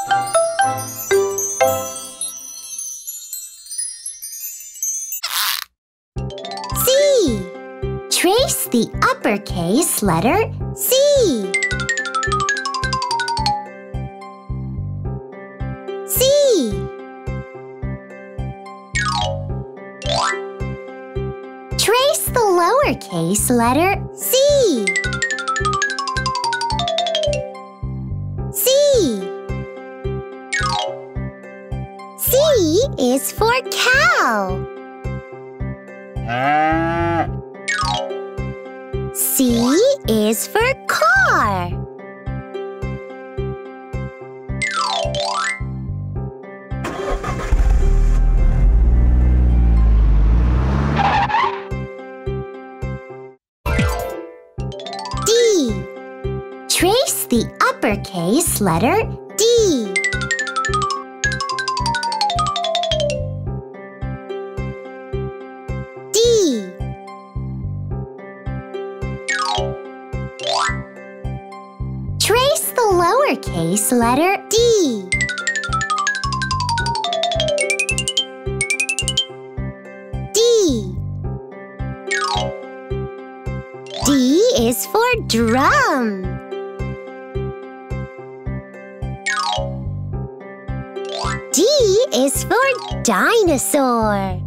C. Trace the uppercase letter C. C. Trace the lowercase letter C. C. C is for cow. C is for car. D. Trace the uppercase letter D. D. Trace the lowercase letter D. D. D is for drum. D is for dinosaur.